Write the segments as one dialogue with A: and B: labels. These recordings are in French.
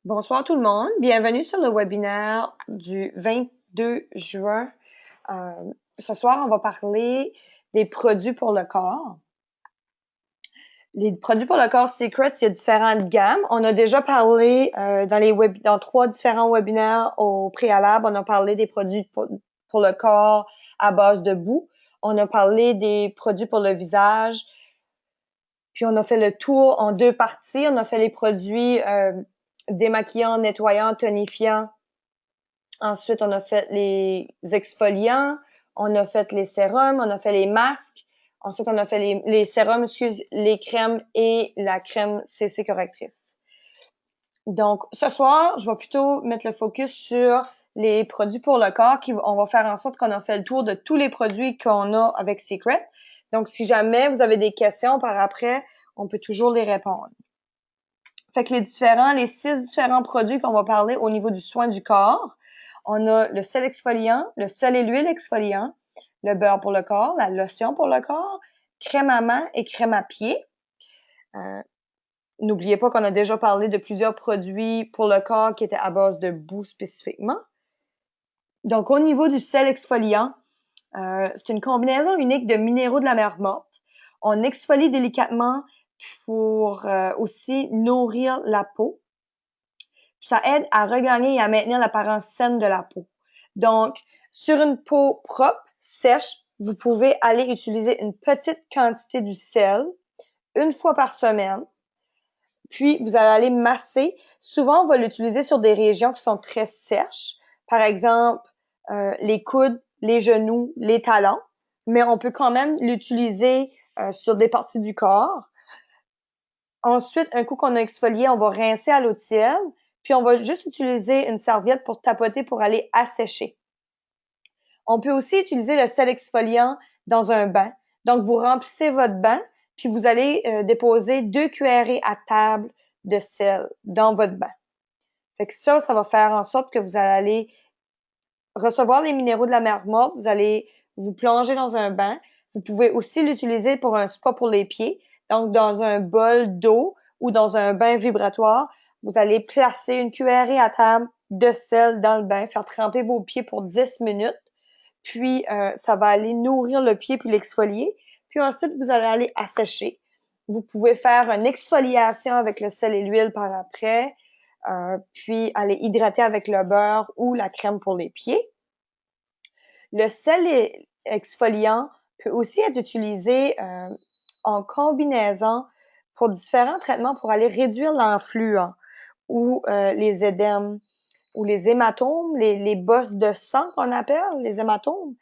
A: Bonsoir tout le monde, bienvenue sur le webinaire du 22 juin. Euh, Ce soir, on va parler des produits pour le corps. Les produits pour le corps Secret, il y a différentes gammes. On a déjà parlé dans 3 différents webinaires au préalable. On a parlé des produits pour le corps à base de boue. On a parlé des produits pour le visage. Puis on a fait le tour en 2 parties. On a fait les produits démaquillants, nettoyants, tonifiants. Ensuite, on a fait les exfoliants, on a fait les sérums, on a fait les masques. Ensuite, on a fait les sérums, les crèmes et la crème CC correctrice. Donc, ce soir, je vais plutôt mettre le focus sur les produits pour le corps. On va faire en sorte qu'on a fait le tour de tous les produits qu'on a avec Secret. Donc, si jamais vous avez des questions par après, on peut toujours les répondre. Fait que les 6 différents produits qu'on va parler au niveau du soin du corps, on a le sel exfoliant, le sel et l'huile exfoliant, le beurre pour le corps, la lotion pour le corps, crème à main et crème à pied. N'oubliez pas qu'on a déjà parlé de plusieurs produits pour le corps qui étaient à base de boue spécifiquement. Donc, au niveau du sel exfoliant, c'est une combinaison unique de minéraux de la mer morte. On exfolie délicatement pour aussi nourrir la peau. Ça aide à regagner et à maintenir l'apparence saine de la peau. Donc, sur une peau propre, sèche, vous pouvez aller utiliser une petite quantité du sel une fois par semaine. Puis, vous allez aller masser. Souvent, on va l'utiliser sur des régions qui sont très sèches. Par exemple, les coudes, les genoux, les talons. Mais on peut quand même l'utiliser sur des parties du corps. Ensuite, un coup qu'on a exfolié, on va rincer à l'eau tiède. Puis, on va juste utiliser une serviette pour tapoter pour aller assécher. On peut aussi utiliser le sel exfoliant dans un bain. Donc, vous remplissez votre bain, puis vous allez déposer 2 cuillerées à table de sel dans votre bain. Fait que ça va faire en sorte que vous allez recevoir les minéraux de la mer morte. Vous allez vous plonger dans un bain. Vous pouvez aussi l'utiliser pour un spa pour les pieds. Donc, dans un bol d'eau ou dans un bain vibratoire, vous allez placer une cuillerée à table de sel dans le bain, faire tremper vos pieds pour 10 minutes. Puis, ça va aller nourrir le pied puis l'exfolier. Puis ensuite, vous allez aller assécher. Vous pouvez faire une exfoliation avec le sel et l'huile par après, puis aller hydrater avec le beurre ou la crème pour les pieds. Le sel exfoliant peut aussi être utilisé en combinaison pour différents traitements pour aller réduire l'enflux ou les édèmes ou les hématomes, les bosses de sang qu'on appelle, les hématomes.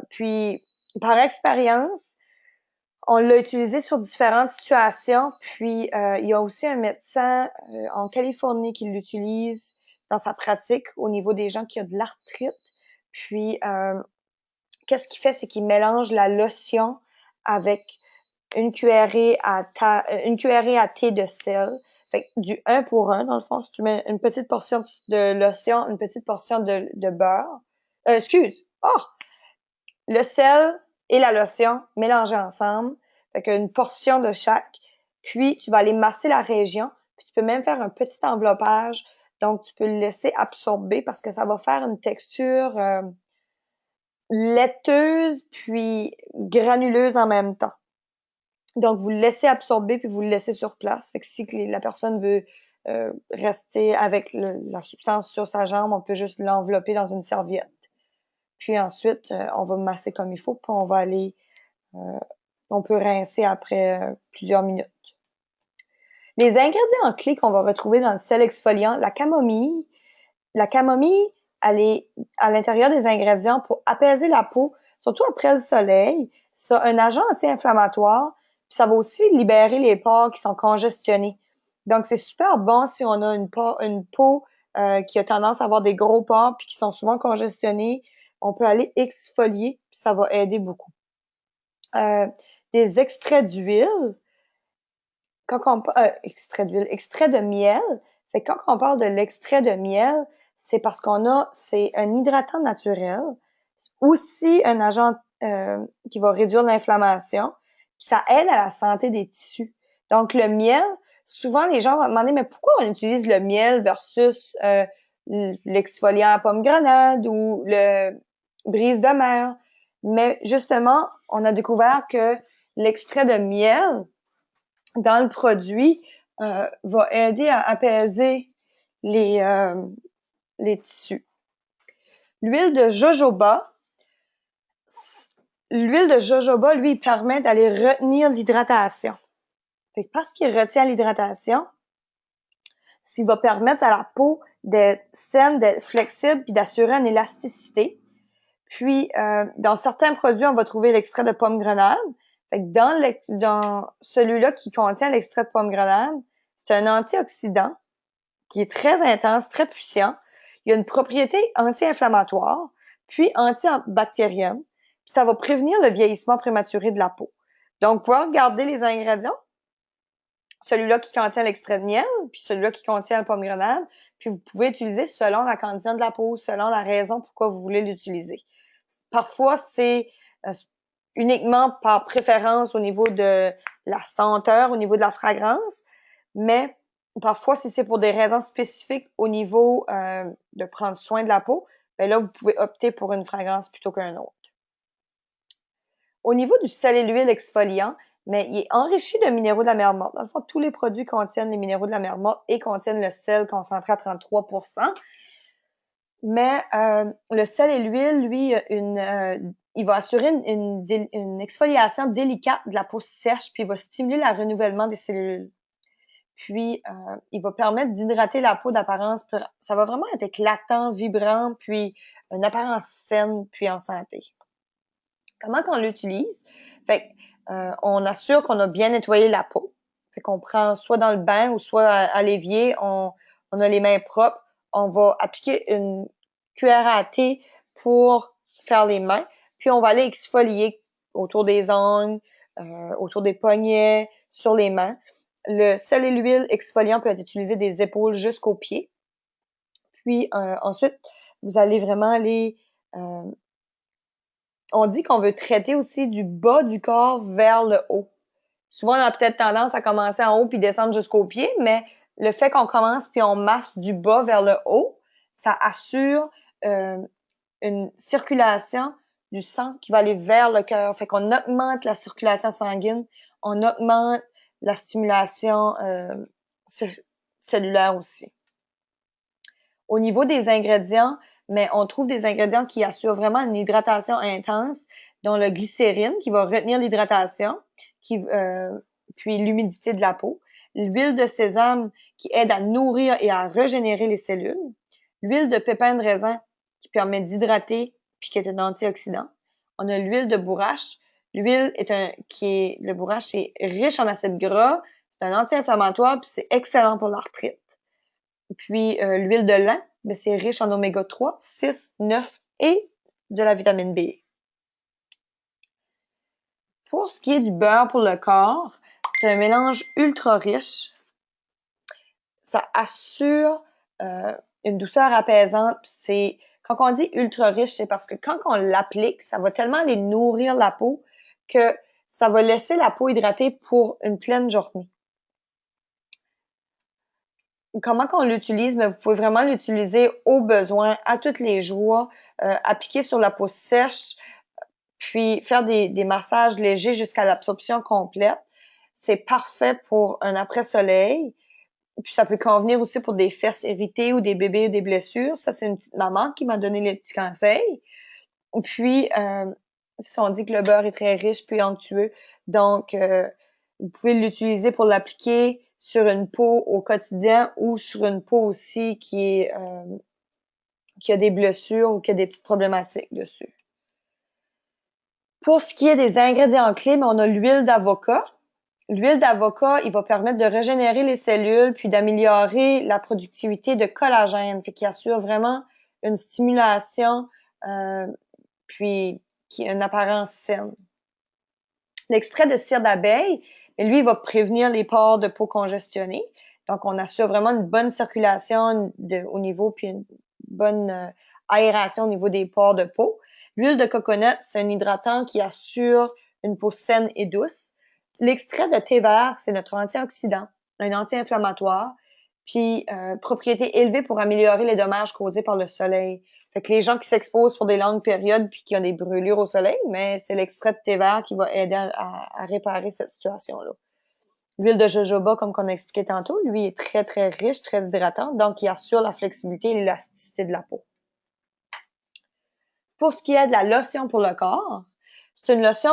A: Puis, par expérience, on l'a utilisé sur différentes situations. Puis, il y a aussi un médecin en Californie qui l'utilise dans sa pratique au niveau des gens qui ont de l'arthrite. Puis, qu'est-ce qu'il fait, c'est qu'il mélange la lotion avec une cuillerée à thé de sel. Fait que du 1 pour 1, dans le fond, si tu mets une petite portion de lotion, une petite portion de beurre. Oh! Le sel et la lotion mélangés ensemble. Fait qu'une portion de chaque. Puis, tu vas aller masser la région. Puis, tu peux même faire un petit enveloppage. Donc, tu peux le laisser absorber parce que ça va faire une texture laiteuse puis granuleuse en même temps. Donc, vous le laissez absorber puis vous le laissez sur place. Fait que si la personne veut rester avec la substance sur sa jambe, on peut juste l'envelopper dans une serviette. Puis ensuite, on va masser comme il faut, puis on peut rincer après plusieurs minutes. Les ingrédients clés qu'on va retrouver dans le sel exfoliant, la camomille, elle est à l'intérieur des ingrédients pour apaiser la peau, surtout après le soleil. Ça a un agent anti-inflammatoire, puis ça va aussi libérer les pores qui sont congestionnés. Donc, c'est super bon si on a une peau qui a tendance à avoir des gros pores puis qui sont souvent congestionnés. On peut aller exfolier, puis ça va aider beaucoup. Des extraits d'huile, extrait de miel. Fait que quand on parle de l'extrait de miel, c'est parce c'est un hydratant naturel, aussi un agent qui va réduire l'inflammation, puis ça aide à la santé des tissus. Donc le miel souvent, les gens vont demander, mais pourquoi on utilise le miel versus l'exfoliant à pomme grenade ou le brise de mer? Mais justement, on a découvert que l'extrait de miel dans le produit va aider à apaiser les, euh, les tissus. L'huile de jojoba, lui, il permet d'aller retenir l'hydratation. Fait que parce qu'il retient l'hydratation, s'il va permettre à la peau d'être saine, d'être flexible, puis d'assurer une élasticité. Puis, dans certains produits, on va trouver l'extrait de pomme grenade. Fait que dans celui-là qui contient l'extrait de pomme grenade, c'est un antioxydant qui est très intense, très puissant. Il a une propriété anti-inflammatoire, puis antibactérienne. Puis ça va prévenir le vieillissement prématuré de la peau. Donc, vous pouvez regarder les ingrédients. Celui-là qui contient l'extrait de miel, puis celui-là qui contient la pomme grenade, puis vous pouvez utiliser selon la condition de la peau, selon la raison pourquoi vous voulez l'utiliser. Parfois, c'est uniquement par préférence au niveau de la senteur, au niveau de la fragrance, mais parfois, si c'est pour des raisons spécifiques au niveau de prendre soin de la peau, ben là, vous pouvez opter pour une fragrance plutôt qu'un autre. Au niveau du sel et l'huile exfoliant, mais il est enrichi de minéraux de la mer morte. Dans le fond, tous les produits contiennent les minéraux de la mer morte et contiennent le sel concentré à 33%. Mais le sel et l'huile, lui, il va assurer une exfoliation délicate de la peau sèche, puis il va stimuler le renouvellement des cellules. Puis, il va permettre d'hydrater la peau d'apparence. Ça va vraiment être éclatant, vibrant, puis une apparence saine, puis en santé. Comment qu'on l'utilise? Fait on assure qu'on a bien nettoyé la peau. Fait qu'on prend soit dans le bain ou soit à l'évier, on a les mains propres. On va appliquer une cuillère à thé pour faire les mains. Puis on va aller exfolier autour des ongles, autour des poignets, sur les mains. Le sel et l'huile exfoliant peut être utilisé des épaules jusqu'aux pieds. Puis ensuite, vous allez vraiment aller on dit qu'on veut traiter aussi du bas du corps vers le haut. Souvent, on a peut-être tendance à commencer en haut puis descendre jusqu'aux pieds, mais le fait qu'on commence puis on masse du bas vers le haut, ça assure une circulation du sang qui va aller vers le cœur. Fait qu'on augmente la circulation sanguine, on augmente la stimulation cellulaire aussi. Au niveau des ingrédients, mais on trouve des ingrédients qui assurent vraiment une hydratation intense, dont le glycérine qui va retenir l'hydratation, puis l'humidité de la peau, l'huile de sésame qui aide à nourrir et à régénérer les cellules, l'huile de pépin de raisin qui permet d'hydrater puis qui est un antioxydant. On a l'huile de bourrache. L'huile le bourrache est riche en acides gras, c'est un anti-inflammatoire puis c'est excellent pour l'arthrite. Puis l'huile de lin, ben, c'est riche en oméga 3, 6, 9 et de la vitamine B. Pour ce qui est du beurre pour le corps, c'est un mélange ultra riche. Ça assure une douceur apaisante. Quand on dit ultra riche, c'est parce que quand on l'applique, ça va tellement aller nourrir la peau que ça va laisser la peau hydratée pour une pleine journée. Comment qu'on l'utilise? Mais vous pouvez vraiment l'utiliser au besoin, à tous les jours, appliquer sur la peau sèche, puis faire des massages légers jusqu'à l'absorption complète. C'est parfait pour un après-soleil. Puis ça peut convenir aussi pour des fesses irritées ou des bébés ou des blessures. Ça, c'est une petite maman qui m'a donné les petits conseils. Puis, on dit que le beurre est très riche puis onctueux. Donc, vous pouvez l'utiliser pour l'appliquer sur une peau au quotidien ou sur une peau aussi qui a des blessures ou qui a des petites problématiques dessus. Pour ce qui est des ingrédients clés, on a l'huile d'avocat. L'huile d'avocat, il va permettre de régénérer les cellules puis d'améliorer la productivité de collagène, fait qu'il assure vraiment une stimulation puis qui a une apparence saine. L'extrait de cire d'abeille, lui, il va prévenir les pores de peau congestionnés. Donc, on assure vraiment une bonne circulation au niveau, puis une bonne aération au niveau des pores de peau. L'huile de coconut, c'est un hydratant qui assure une peau saine et douce. L'extrait de thé vert, c'est notre antioxydant. un anti-inflammatoire, puis propriété élevée pour améliorer les dommages causés par le soleil. Fait que les gens qui s'exposent pour des longues périodes puis qui ont des brûlures au soleil, mais c'est l'extrait de thé vert qui va aider à réparer cette situation-là. L'huile de jojoba, comme qu'on a expliqué tantôt, lui est très, très riche, très hydratant, donc il assure la flexibilité et l'élasticité de la peau. Pour ce qui est de la lotion pour le corps, c'est une lotion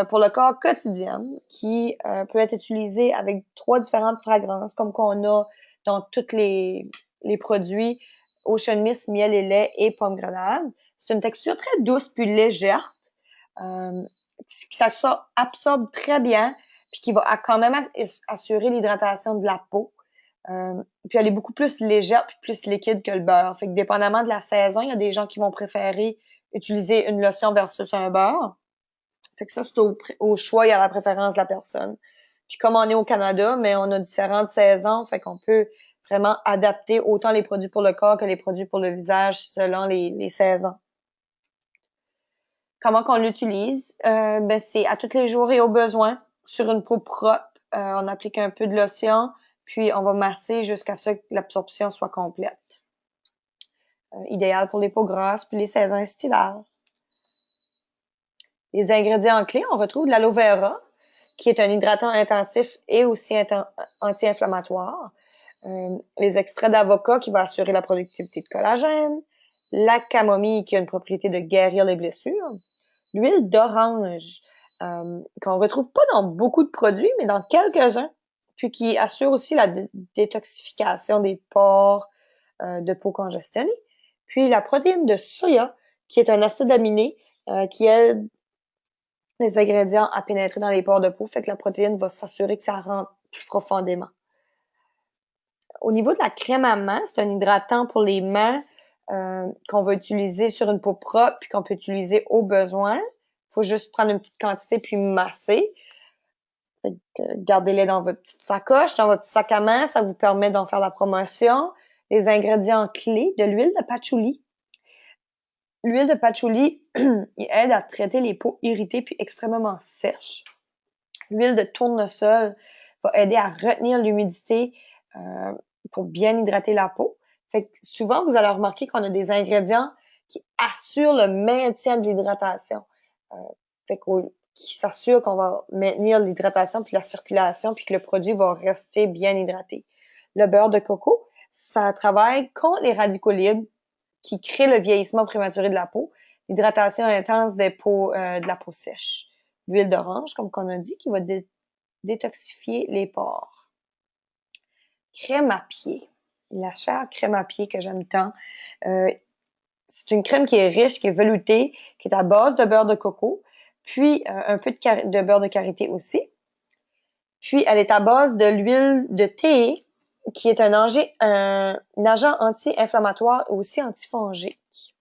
A: pour le corps quotidienne qui peut être utilisée avec 3 différentes fragrances, comme qu'on a dans tous les produits Ocean Mist, miel et lait et pomme grenade. C'est une texture très douce puis légère, qui absorbe très bien, puis qui va quand même assurer l'hydratation de la peau. Puis elle est beaucoup plus légère puis plus liquide que le beurre. Fait que dépendamment de la saison, il y a des gens qui vont préférer utiliser une lotion versus un beurre. Fait que ça, c'est au choix et à la préférence de la personne. Puis comme on est au Canada, mais on a différentes saisons, fait qu'on peut vraiment adapter autant les produits pour le corps que les produits pour le visage selon les saisons. Comment qu'on l'utilise? Ben c'est à tous les jours et au besoin, sur une peau propre. On applique un peu de lotion, puis on va masser jusqu'à ce que l'absorption soit complète. Idéal pour les peaux grasses, puis les saisons estivales. Les ingrédients clés, on retrouve de l'aloe vera, qui est un hydratant intensif et aussi anti-inflammatoire. Les extraits d'avocat qui va assurer la productivité de collagène. La camomille qui a une propriété de guérir les blessures. L'huile d'orange, qu'on retrouve pas dans beaucoup de produits, mais dans quelques-uns, puis qui assure aussi la détoxification des pores de peau congestionnée. Puis la protéine de soya, qui est un acide aminé qui aide les ingrédients à pénétrer dans les pores de peau, fait que la protéine va s'assurer que ça rentre plus profondément. Au niveau de la crème à main, c'est un hydratant pour les mains qu'on va utiliser sur une peau propre puis qu'on peut utiliser au besoin. Faut juste prendre une petite quantité puis masser. Gardez-les dans votre petite sacoche, dans votre petit sac à main, ça vous permet d'en faire la promotion. Les ingrédients clés de l'huile de patchouli. L'huile de patchouli il aide à traiter les peaux irritées puis extrêmement sèches. L'huile de tournesol va aider à retenir l'humidité pour bien hydrater la peau. Fait que souvent, vous allez remarquer qu'on a des ingrédients qui assurent le maintien de l'hydratation. Qui s'assurent qu'on va maintenir l'hydratation puis la circulation puis que le produit va rester bien hydraté. Le beurre de coco, ça travaille contre les radicaux libres qui créent le vieillissement prématuré de la peau, l'hydratation intense de la peau sèche. L'huile d'orange, comme on a dit, qui va détoxifier les pores. Crème à pied. La chère crème à pied que j'aime tant. C'est une crème qui est riche, qui est veloutée, qui est à base de beurre de coco, puis un peu de beurre de karité aussi. Puis elle est à base de l'huile de thé, qui est un agent anti-inflammatoire et aussi antifongique.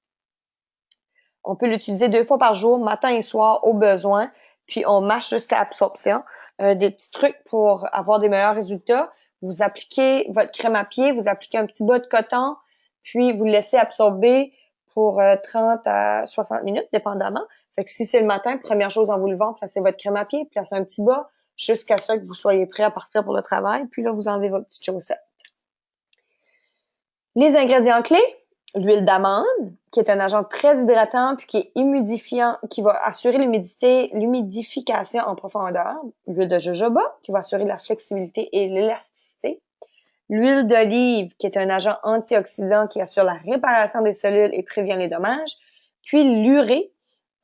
A: On peut l'utiliser 2 fois par jour, matin et soir, au besoin, puis on mâche jusqu'à absorption. Des petits trucs pour avoir des meilleurs résultats. Vous appliquez votre crème à pied, vous appliquez un petit bas de coton, puis vous le laissez absorber pour 30 à 60 minutes, dépendamment. Fait que si c'est le matin, première chose en vous levant, placez votre crème à pied, placez un petit bas jusqu'à ce que vous soyez prêt à partir pour le travail. Puis là, vous enlevez votre petite chaussette. Les ingrédients clés, l'huile d'amande, qui est un agent très hydratant puis qui est humidifiant, qui va assurer l'humidification en profondeur. L'huile de jojoba, qui va assurer la flexibilité et l'élasticité. L'huile d'olive, qui est un agent antioxydant qui assure la réparation des cellules et prévient les dommages. Puis l'urée,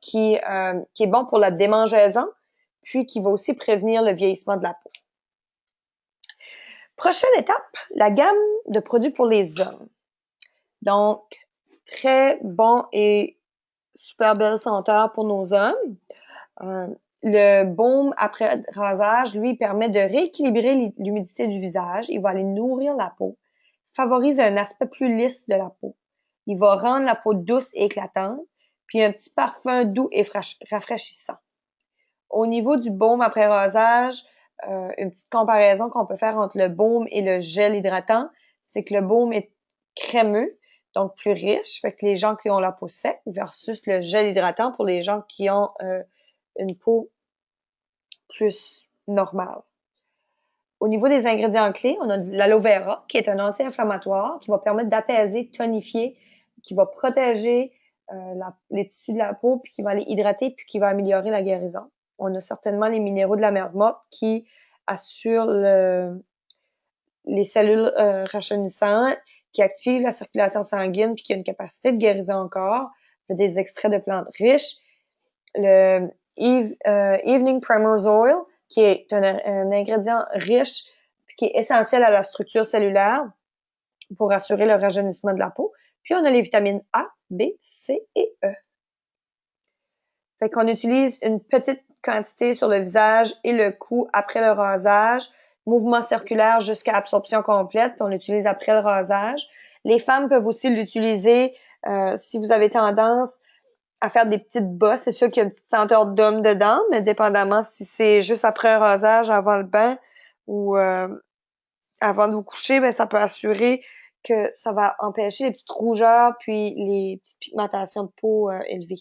A: qui est bon pour la démangeaison, puis qui va aussi prévenir le vieillissement de la peau. Prochaine étape, la gamme de produits pour les hommes. Donc, très bon et super belle senteur pour nos hommes. Le baume après rasage, lui, permet de rééquilibrer l'humidité du visage. Il va aller nourrir la peau, favorise un aspect plus lisse de la peau. Il va rendre la peau douce et éclatante, puis un petit parfum doux et rafraîchissant. Au niveau du baume après rasage, une petite comparaison qu'on peut faire entre le baume et le gel hydratant, c'est que le baume est crémeux, donc plus riche, fait que les gens qui ont la peau sec, versus le gel hydratant pour les gens qui ont une peau plus normale. Au niveau des ingrédients clés, on a de l'aloe vera, qui est un anti-inflammatoire, qui va permettre d'apaiser, tonifier, qui va protéger les tissus de la peau, puis qui va les hydrater, puis qui va améliorer la guérison. On a certainement les minéraux de la mer morte qui assurent les cellules rajeunissantes, qui activent la circulation sanguine, puis qui a une capacité de guérison encore. On a des extraits de plantes riches. Le Evening Primrose Oil, qui est un ingrédient riche, puis qui est essentiel à la structure cellulaire pour assurer le rajeunissement de la peau. Puis on a les vitamines A, B, C et E. Fait qu'on utilise une petite quantité sur le visage et le cou après le rasage, mouvement circulaire jusqu'à absorption complète, puis on l'utilise après le rasage. Les femmes peuvent aussi l'utiliser si vous avez tendance à faire des petites bosses. C'est sûr qu'il y a une petite senteur d'homme dedans, mais dépendamment si c'est juste après un rasage, avant le bain ou avant de vous coucher, ben ça peut assurer que ça va empêcher les petites rougeurs puis les petites pigmentations de peau élevées.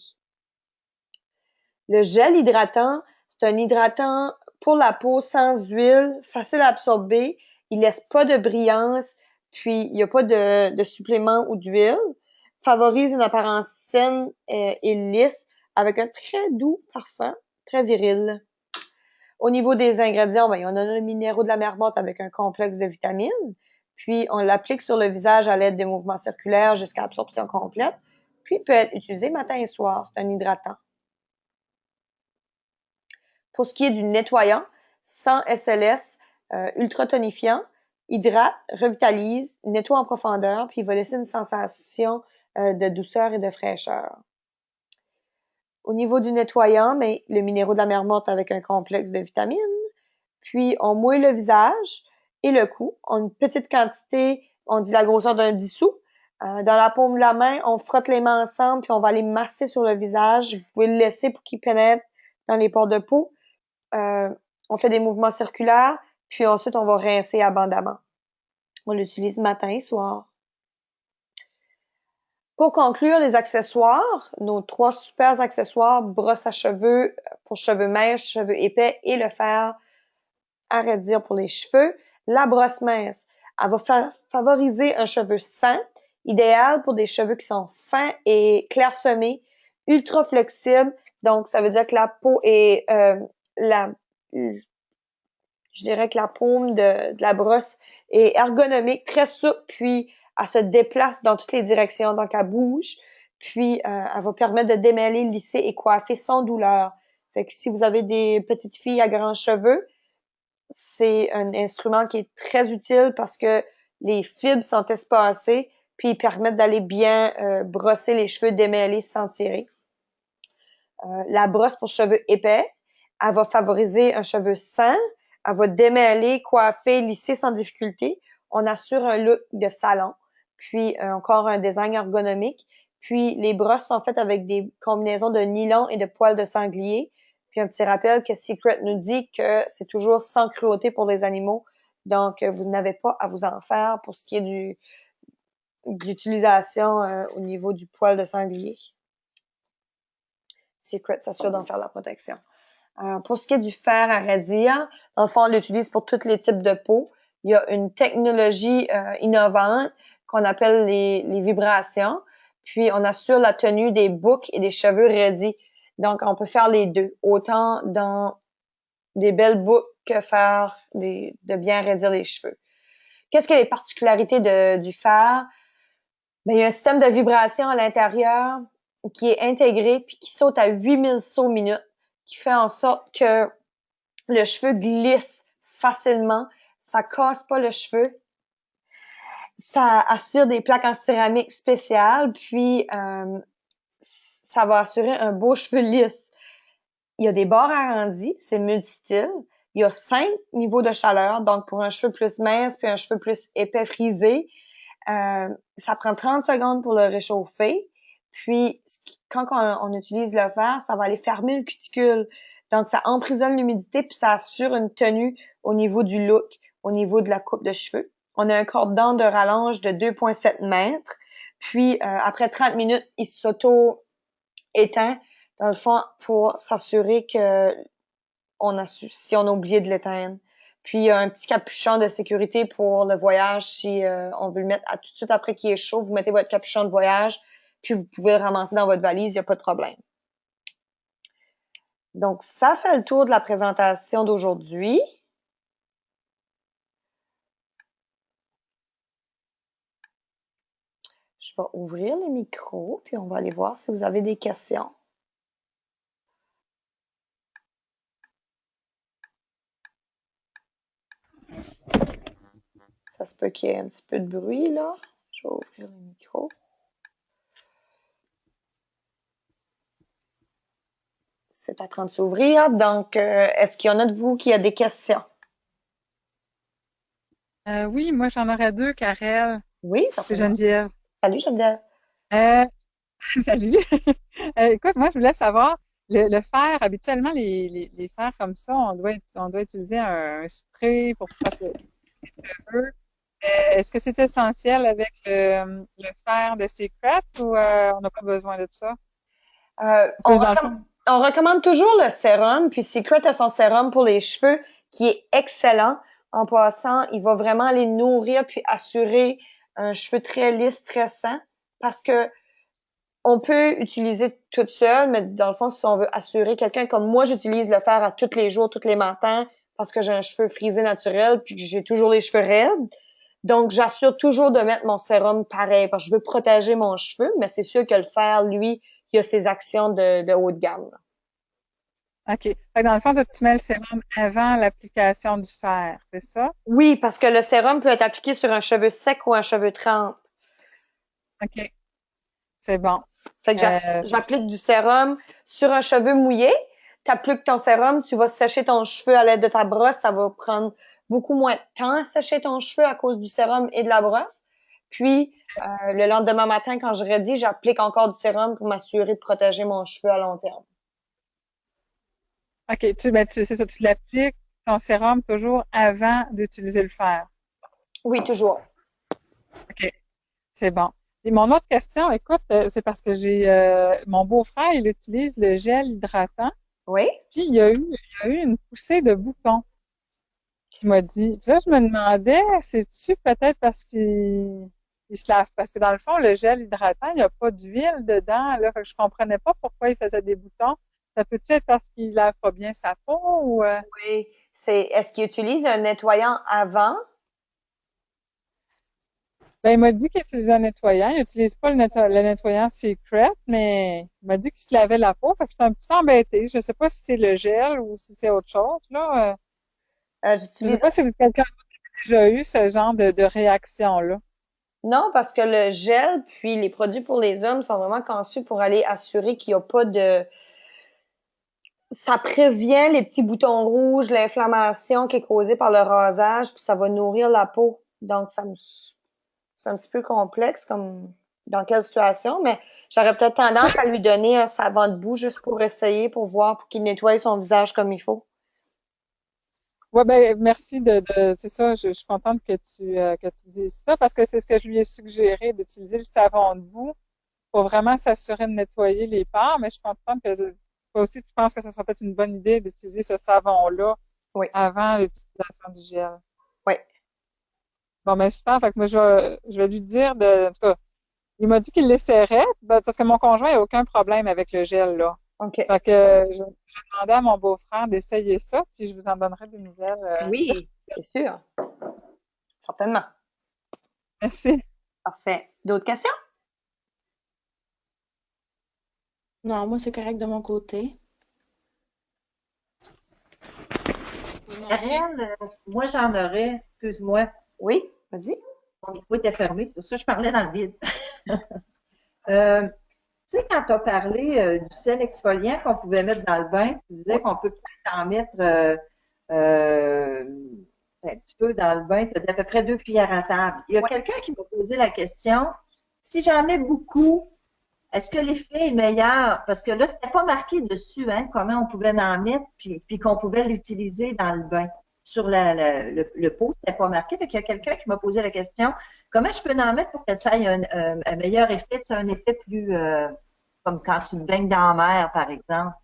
A: Le gel hydratant, c'est un hydratant pour la peau sans huile, facile à absorber, il laisse pas de brillance, puis il n'y a pas de supplément ou d'huile, favorise une apparence saine et lisse avec un très doux parfum, très viril. Au niveau des ingrédients, ben, on a le minéraux de la mer morte avec un complexe de vitamines, puis on l'applique sur le visage à l'aide des mouvements circulaires jusqu'à absorption complète, puis il peut être utilisé matin et soir, c'est un hydratant. Pour ce qui est du nettoyant, sans SLS, ultra tonifiant, hydrate, revitalise, nettoie en profondeur, puis il va laisser une sensation de douceur et de fraîcheur. Au niveau du nettoyant, mais le minéraux de la mer morte avec un complexe de vitamines. Puis on mouille le visage et le cou. On a une petite quantité, on dit la grosseur d'un dissous. Dans la paume de la main, on frotte les mains ensemble, puis on va les masser sur le visage. Vous pouvez le laisser pour qu'il pénètre dans les pores de peau. On fait des mouvements circulaires, puis ensuite on va rincer abondamment. On l'utilise matin et soir. Pour conclure, les accessoires, nos 3 super accessoires, brosse à cheveux pour cheveux minces, cheveux épais et le fer à raidir pour les cheveux. La brosse mince, elle va favoriser un cheveu sain, idéal pour des cheveux qui sont fins et clairsemés, ultra flexibles. Donc, ça veut dire que la peau est je dirais que la paume de la brosse est ergonomique, très souple, puis elle se déplace dans toutes les directions, donc elle bouge, puis elle va permettre de démêler, lisser et coiffer sans douleur. Fait que si vous avez des petites filles à grands cheveux, c'est un instrument qui est très utile parce que les fibres sont espacées, puis ils permettent d'aller bien brosser les cheveux, démêler sans tirer. La brosse pour cheveux épais, elle va favoriser un cheveu sain, elle va démêler, coiffer, lisser sans difficulté. On assure un look de salon, puis encore un design ergonomique. Puis les brosses sont faites avec des combinaisons de nylon et de poils de sanglier. Puis un petit rappel que Secret nous dit que c'est toujours sans cruauté pour les animaux. Donc, vous n'avez pas à vous en faire pour ce qui est de l'utilisation au niveau du poil de sanglier. Secret s'assure d'en faire la protection. Pour ce qui est du fer à raidir, dans le fond, on l'utilise pour tous les types de peau. Il y a une technologie innovante qu'on appelle les vibrations. Puis, on assure la tenue des boucles et des cheveux raidis. Donc, on peut faire les deux, autant dans des belles boucles que faire de bien raidir les cheveux. Qu'est-ce que les particularités du fer? Ben, il y a un système de vibration à l'intérieur qui est intégré puis qui saute à 8000 sauts minute, qui fait en sorte que le cheveu glisse facilement, ça casse pas le cheveu, ça assure des plaques en céramique spéciales, puis ça va assurer un beau cheveu lisse. Il y a des bords arrondis, c'est multistyle. Il y a 5 niveaux de chaleur, donc pour un cheveu plus mince puis un cheveu plus épais frisé, ça prend 30 secondes pour le réchauffer. Puis, quand on utilise le fer, ça va aller fermer le cuticule. Donc, ça emprisonne l'humidité puis ça assure une tenue au niveau du look, au niveau de la coupe de cheveux. On a un cordon de rallonge de 2,7 mètres. Puis, après 30 minutes, il s'auto-éteint, dans le fond, pour s'assurer que si on a oublié de l'éteindre. Puis il y a un petit capuchon de sécurité pour le voyage si on veut le mettre tout de suite après qu'il est chaud. Vous mettez votre capuchon de voyage, puis vous pouvez le ramasser dans votre valise, il n'y a pas de problème. Donc, ça fait le tour de la présentation d'aujourd'hui. Je vais ouvrir les micros, puis on va aller voir si vous avez des questions. Ça se peut qu'il y ait un petit peu de bruit, là. Je vais ouvrir le micro. C'est en train de s'ouvrir. Donc, est-ce qu'il y en a de vous qui a des questions?
B: Oui, moi j'en aurais deux, Karel.
A: Oui,
B: C'est
A: certainement.
B: Geneviève.
A: Salut, Geneviève.
B: Euh, salut. Écoute, moi je voulais savoir, le fer, habituellement les fers comme ça, on doit utiliser un spray pour protéger les cheveux. Est-ce que c'est essentiel avec le fer de Secret ou on n'a pas besoin de ça?
A: Euh,
B: On
A: on,
B: peut, dans le
A: recomm-
B: fond,
A: on recommande toujours le sérum, puis Secret a son sérum pour les cheveux qui est excellent. En passant, il va vraiment les nourrir puis assurer un cheveu très lisse, très sain, parce que on peut utiliser toute seule, mais dans le fond, si on veut assurer quelqu'un comme moi, j'utilise le fer à tous les jours, tous les matins, parce que j'ai un cheveu frisé naturel puis que j'ai toujours les cheveux raides. Donc, j'assure toujours de mettre mon sérum pareil parce que je veux protéger mon cheveu, mais c'est sûr que le fer, lui, il a ses actions de haut de gamme.
B: OK. Fait que dans le fond, toi, tu mets le sérum avant l'application du fer, c'est ça?
A: Oui, parce que le sérum peut être appliqué sur un cheveu sec ou un cheveu trempe.
B: OK, c'est bon.
A: Fait que
B: Euh,
A: j'applique du sérum sur un cheveu mouillé. T'appliques ton sérum, tu vas sécher ton cheveu à l'aide de ta brosse. Ça va prendre beaucoup moins de temps à sécher ton cheveu à cause du sérum et de la brosse. Puis, le lendemain matin, quand je redis, j'applique encore du sérum pour m'assurer de protéger mon cheveu à long terme.
B: OK, c'est ça, tu l'appliques, ton sérum, toujours avant d'utiliser le fer.
A: Oui, toujours.
B: OK, c'est bon. Et mon autre question, écoute, c'est parce que mon beau-frère, il utilise le gel hydratant,
A: Oui?
B: puis il y a eu une poussée de boutons qui m'a dit. Puis là, je me demandais, c'est-tu peut-être parce qu'il se lave, parce que dans le fond, le gel hydratant, il n'y a pas d'huile dedans, là, fait que je comprenais pas pourquoi il faisait des boutons. Ça peut-être être parce qu'il lave pas bien sa peau ou...
A: Oui. Est-ce qu'il utilise un nettoyant avant?
B: Ben, il m'a dit qu'il utilisait un nettoyant. Il n'utilise pas le nettoyant Secret, mais il m'a dit qu'il se lavait la peau. Fait que j'étais un petit peu embêtée. Je sais pas si c'est le gel ou si c'est autre chose, là. Je sais
A: J'utilise
B: pas si quelqu'un a déjà eu ce genre de réaction-là.
A: Non, parce que le gel puis les produits pour les hommes sont vraiment conçus pour aller assurer qu'il n'y a pas de... Ça prévient les petits boutons rouges, l'inflammation qui est causée par le rasage, puis ça va nourrir la peau. Donc, c'est un petit peu complexe comme dans quelle situation, mais j'aurais peut-être tendance à lui donner un savon de boue juste pour essayer, pour voir, pour qu'il nettoie son visage comme il faut.
B: Ouais, ben, merci c'est ça, je suis contente que tu dises ça parce que c'est ce que je lui ai suggéré d'utiliser le savon de boue pour vraiment s'assurer de nettoyer les pores, mais je suis contente que toi aussi tu penses que ça serait peut-être une bonne idée d'utiliser ce savon-là
A: Oui,
B: avant l'utilisation du gel.
A: oui.
B: Bon, ben, super. Fait que moi, je vais lui dire en tout cas, il m'a dit qu'il l'essaierait, ben, parce que mon conjoint n'a aucun problème avec le gel, là.
A: OK.
B: Fait que je vais demander à mon beau-frère d'essayer ça, puis je vous en donnerai des nouvelles, très
A: Oui,
B: vite.
A: c'est sûr. Certainement.
B: Merci.
A: Parfait. D'autres questions?
C: Non, moi, c'est correct de mon côté. Oui, moi aussi.
D: Karen, moi j'en aurais, excuse-moi,
A: Oui, vas-y.
D: mon micro était fermé, c'est pour ça que je parlais dans le vide. Tu sais, quand tu as parlé du sel exfoliant qu'on pouvait mettre dans le bain, tu disais
A: Oui.
D: qu'on peut peut-être en mettre euh, un petit peu dans le bain, tu as d'à peu près 2 cuillères à table. Il y a
A: Oui.
D: quelqu'un qui m'a posé la question, si j'en mets beaucoup, est-ce que l'effet est meilleur? Parce que là, c'était pas marqué dessus, hein, comment on pouvait en mettre, puis qu'on pouvait l'utiliser dans le bain. Sur le pot, c'était pas marqué. Fait qu'il y a quelqu'un qui m'a posé la question, comment je peux en mettre pour que ça ait un meilleur effet, un effet plus, comme quand tu me baignes dans la mer, par exemple.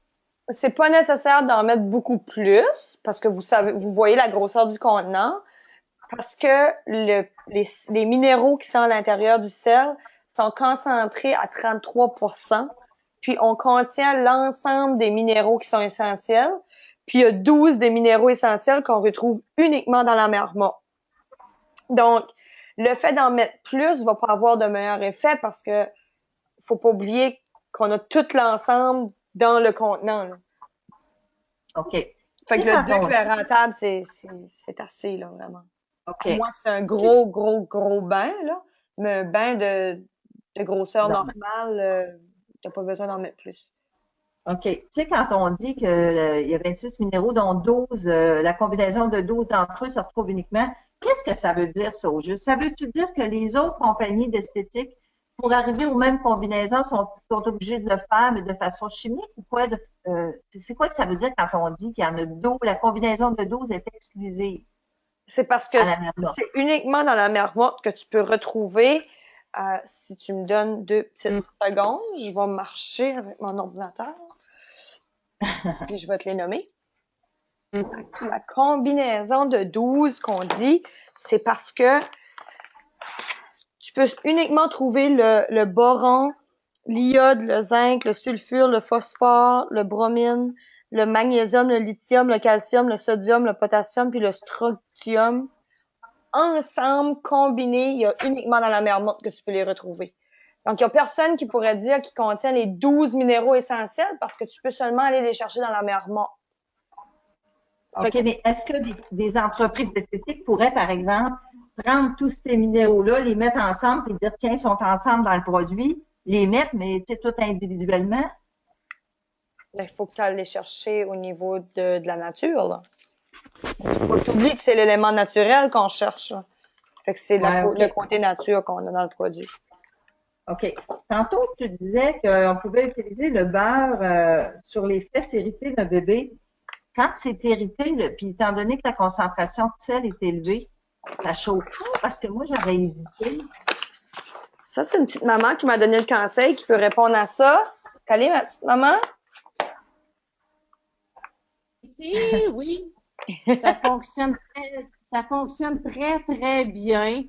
A: C'est pas nécessaire d'en mettre beaucoup plus parce que vous voyez la grosseur du contenant parce que les minéraux qui sont à l'intérieur du sel sont concentrés à 33%. Puis on contient l'ensemble des minéraux qui sont essentiels. Puis il y a 12 des minéraux essentiels qu'on retrouve uniquement dans la mer morte. Donc, le fait d'en mettre plus va pas avoir de meilleur effet parce que faut pas oublier qu'on a tout l'ensemble dans le contenant, là.
D: OK.
A: Fait que le 2 cuillères à table, c'est assez, là, vraiment.
D: OK.
A: À moins que c'est un gros bain, là. Mais un bain de grosseur normale, t'as pas besoin d'en mettre plus.
D: OK. Tu sais, quand on dit qu'il y a 26 minéraux, dont 12, la combinaison de 12 d'entre eux se retrouve uniquement, qu'est-ce que ça veut dire, ça, au juste? Ça veut-tu dire que les autres compagnies d'esthétique, pour arriver aux mêmes combinaisons, sont obligées de le faire, mais de façon chimique ou quoi? C'est quoi que ça veut dire quand on dit qu'il y en a 12, la combinaison de 12 est exclusive?
A: C'est parce que c'est uniquement dans la mer morte que tu peux retrouver. Si tu me donnes 2 petites secondes, je vais marcher avec mon ordinateur. Puis je vais te les nommer. La combinaison de 12 qu'on dit, c'est parce que tu peux uniquement trouver le boron, l'iode, le zinc, le sulfure, le phosphore, le bromine, le magnésium, le lithium, le calcium, le sodium, le potassium, puis le strontium. Ensemble, combinés, il y a uniquement dans la mer morte que tu peux les retrouver. Donc, il y a personne qui pourrait dire qu'ils contiennent les 12 minéraux essentiels parce que tu peux seulement aller les chercher dans la mer morte.
D: OK, mais est-ce que des entreprises d'esthétique pourraient, par exemple, prendre tous ces minéraux-là, les mettre ensemble et dire, tiens, ils sont ensemble dans le produit, les mettre, mais tu sais, tout individuellement?
A: Il faut que tu ailles les chercher au niveau de la nature, là. Il faut que tu oublies que c'est l'élément naturel qu'on cherche, là. Fait que c'est le côté nature qu'on a dans le produit.
D: OK. Tantôt, tu disais qu'on pouvait utiliser le beurre sur les fesses irritées d'un bébé. Quand c'est irrité, puis étant donné que la concentration de sel est élevée, ça chauffe pas parce que moi, j'avais hésité.
A: Ça, c'est une petite maman qui m'a donné le conseil qui peut répondre à ça. Allez, ma petite maman?
C: Ici, oui. Ça fonctionne très, très bien.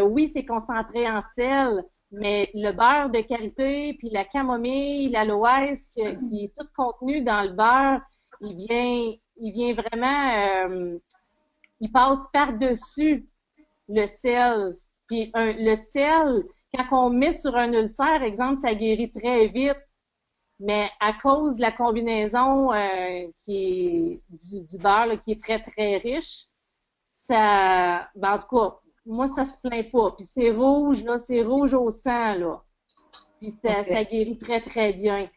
C: Oui, c'est concentré en sel, mais le beurre de karité, puis la camomille, l'aloès, qui est tout contenu dans le beurre, il vient vraiment, il passe par-dessus le sel. Puis le sel, quand on met sur un ulcère, exemple, ça guérit très vite. Mais à cause de la combinaison qui est du beurre là, qui est très, très riche, ça, ben en tout cas, moi, ça se plaint pas. Puis c'est rouge, là, c'est rouge au sang, là. Puis ça guérit très, très bien.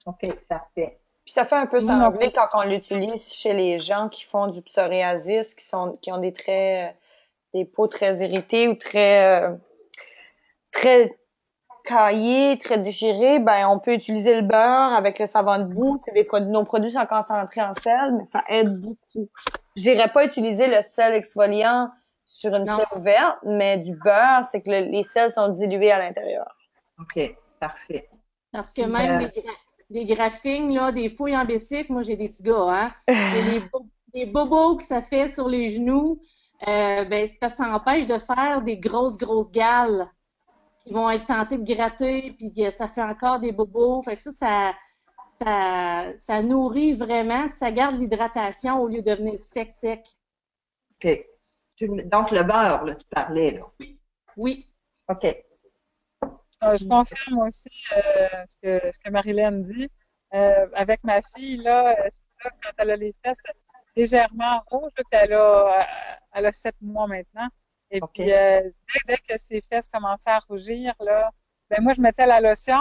D: OK, parfait.
A: Puis ça fait un peu sembler quand on l'utilise chez les gens qui font du psoriasis, qui ont des peaux très irritées ou très caillées, très déchirées, ben on peut utiliser le beurre avec le savon de boue. C'est nos produits sont concentrés en sel, mais ça aide beaucoup. J'irais pas utiliser le sel exfoliant sur une plaie ouverte, mais du beurre, c'est que les sels sont dilués à l'intérieur.
D: OK, parfait.
C: Parce que même les graphines, là, des fouilles en bicycle, moi j'ai des petits gars, hein. Et les bobos que ça fait sur les genoux, ben c'est parce que ça empêche de faire des grosses gales qui vont être tentées de gratter, puis ça fait encore des bobos. Fait que ça nourrit vraiment, puis ça garde l'hydratation au lieu de devenir sec.
D: OK. Donc, le beurre, là, tu parlais, là.
C: Oui.
D: OK.
B: Je confirme aussi ce que Marilyn dit. Avec ma fille, là, c'est ça, quand elle a les fesses légèrement rouges, elle a 7 mois maintenant. Et puis, dès que ses fesses commençaient à rougir, là, ben moi, je mettais la lotion,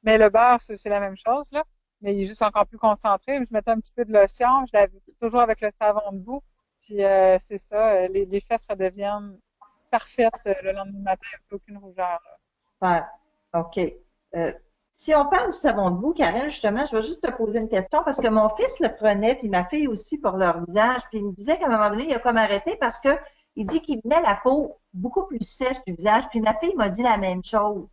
B: mais le beurre, c'est la même chose, là. Mais il est juste encore plus concentré. Je mettais un petit peu de lotion, je l'avais toujours avec le savon de boue. Puis, c'est ça, les fesses redeviennent parfaites le lendemain matin, il n'y a plus aucune rougeur.
D: Ouais. OK. Si on parle du savon de boue, Karen, justement, je vais juste te poser une question parce que mon fils le prenait, puis ma fille aussi pour leur visage, puis il me disait qu'à un moment donné, il a comme arrêté parce que il dit qu'il venait la peau beaucoup plus sèche du visage, puis ma fille m'a dit la même chose.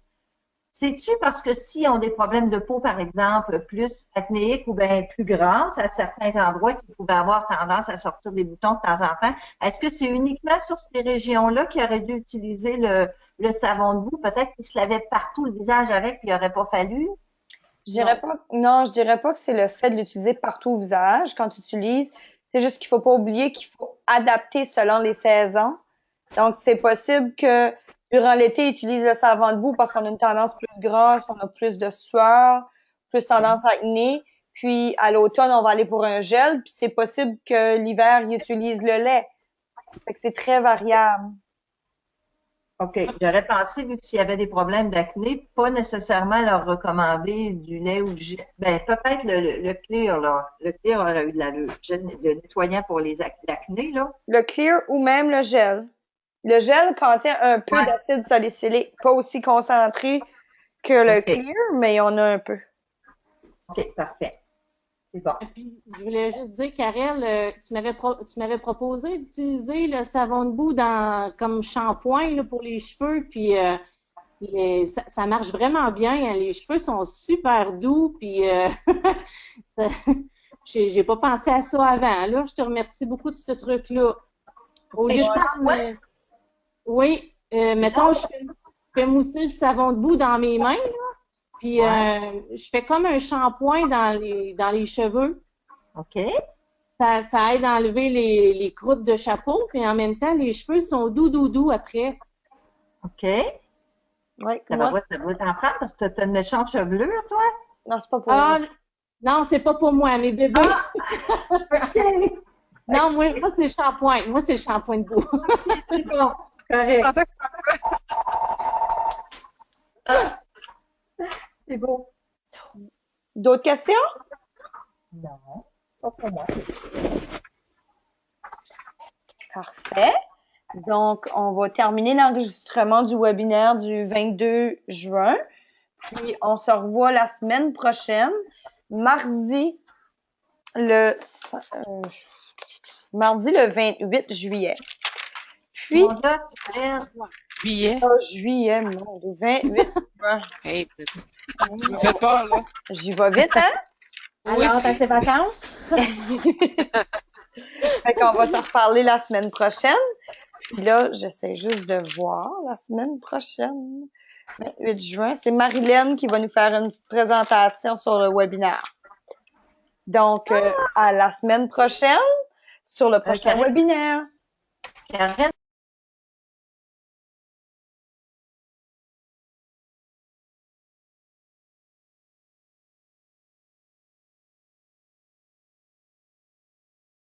D: C'est-tu parce que si on a des problèmes de peau, par exemple, plus acnéiques ou bien plus grasses à certains endroits qui pouvaient avoir tendance à sortir des boutons de temps en temps, est-ce que c'est uniquement sur ces régions-là qu'il aurait dû utiliser le savon de boue? Peut-être qu'il se lavait partout le visage avec, puis il n'aurait pas fallu?
A: Je dirais pas que c'est le fait de l'utiliser partout au visage quand tu utilises. C'est juste qu'il faut pas oublier qu'il faut adapter selon les saisons. Donc, c'est possible que durant l'été, ils utilisent le savon de boue parce qu'on a une tendance plus grasse, on a plus de sueur, plus tendance à acné. Puis, à l'automne, on va aller pour un gel. Puis, c'est possible que l'hiver, ils utilisent le lait. Fait que c'est très variable.
D: OK. J'aurais pensé, vu que s'il y avait des problèmes d'acné, pas nécessairement leur recommander du lait ou du gel. Ben, peut-être le clear, là. Le clear aurait eu de l'allure. Le nettoyant pour l'acné, là.
A: Le clear ou même le gel. Le gel contient un peu
D: Ouais.
A: d'acide salicylique, pas aussi concentré que le
D: OK.
A: clear, mais il y en a un peu.
D: OK, parfait. C'est bon.
C: Puis, je voulais juste dire, Karel, tu m'avais proposé d'utiliser le savon de boue comme shampoing là, pour les cheveux, puis ça marche vraiment bien. Hein. Les cheveux sont super doux, puis ça- j'ai pas pensé à ça avant. Là, je te remercie beaucoup de ce truc-là. Au lieu de prendre, oui, mettons, je fais mousser le savon de boue dans mes mains, là, puis je fais comme un shampoing dans les cheveux.
D: OK.
C: Ça aide à enlever les croûtes de chapeau, puis en même temps, les cheveux sont doux après.
D: OK.
A: Ouais,
D: Ça
A: moi,
D: doit t'en prendre parce que tu as une méchante chevelure, toi?
A: non, c'est pas pour
C: Ah,
A: moi.
C: non, c'est pas pour moi, mes bébés.
D: OK.
C: Non, moi c'est le shampoing. Moi, c'est le shampoing de boue.
D: C'est bon.
B: Je
D: Correct.
B: pensais que
D: C'est beau.
A: D'autres questions?
D: Non, pas pour moi.
A: Parfait. Donc, on va terminer l'enregistrement du webinaire du 22 juin. Puis, on se revoit la semaine prochaine, mardi le, euh, mardi le 28 juillet. Puis,
D: Mon gars, tu restes.
E: Billet.
A: juillet, non, le 28 juin.
E: Hey, tu me fais peur, là.
A: J'y vais vite, hein?
E: Oui,
F: Alors, t'as ses vacances?
A: Fait qu'on va se reparler la semaine prochaine. Puis là, j'essaie juste de voir la semaine prochaine. 28 juin, c'est Marilyn qui va nous faire une petite présentation sur le webinaire. Donc, à la semaine prochaine sur le prochain
D: Karen.
A: webinaire.
D: Karen,